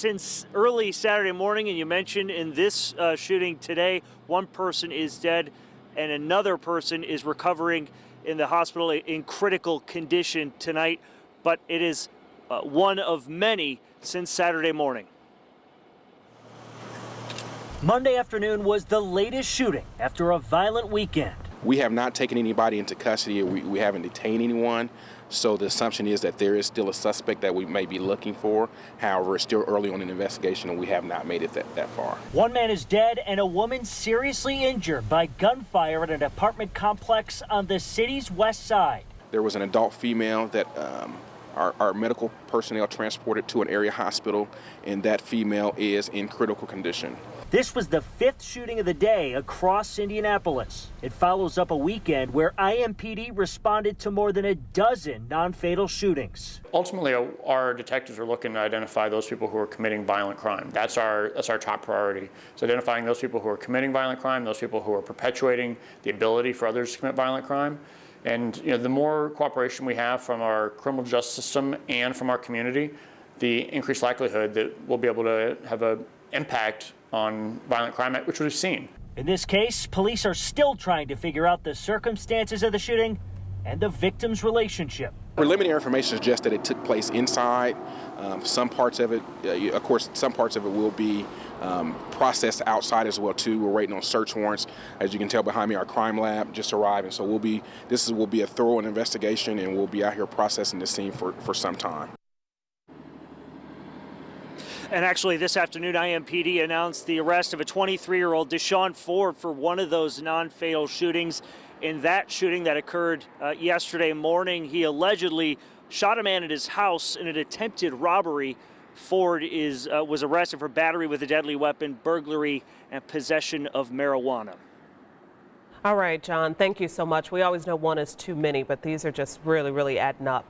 since early Saturday morning, and you mentioned in this shooting today, one person is dead and another person is recovering in the hospital in critical condition tonight. But it is one of many since Saturday morning. Monday afternoon was the latest shooting after a violent weekend. We have not taken anybody into custody. We haven't detained anyone. So the assumption is that there is still a suspect that we may be looking for. However, it's still early on in the investigation and we have not made it that far. One man is dead and a woman seriously injured by gunfire at an apartment complex on the city's west side. There was an adult female that our medical personnel transported to an area hospital, and that female is in critical condition. This was the fifth shooting of the day across Indianapolis. It follows up a weekend where IMPD responded to more than a dozen non-fatal shootings. Ultimately, our detectives are looking to identify those people who are committing violent crime. That's our top priority. So identifying those people who are committing violent crime, those people who are perpetuating the ability for others to commit violent crime. And the more cooperation we have from our criminal justice system and from our community, the increased likelihood that we'll be able to have an impact on violent crime, which we've seen. In this case, police are still trying to figure out the circumstances of the shooting and the victim's relationship. Preliminary information suggests that it took place inside. Some parts of it, of course, some parts of it will be processed outside as well too. We're waiting on search warrants. As you can tell behind me, our crime lab just arrived, and so will be a thorough investigation, and we'll be out here processing the scene for some time. And actually, this afternoon, IMPD announced the arrest of a 23-year-old Deshaun Ford for one of those non-fatal shootings. In that shooting that occurred yesterday morning, he allegedly shot a man at his house in an attempted robbery. Ford was arrested for battery with a deadly weapon, burglary, and possession of marijuana. All right, John, thank you so much. We always know one is too many, but these are just really, really adding up.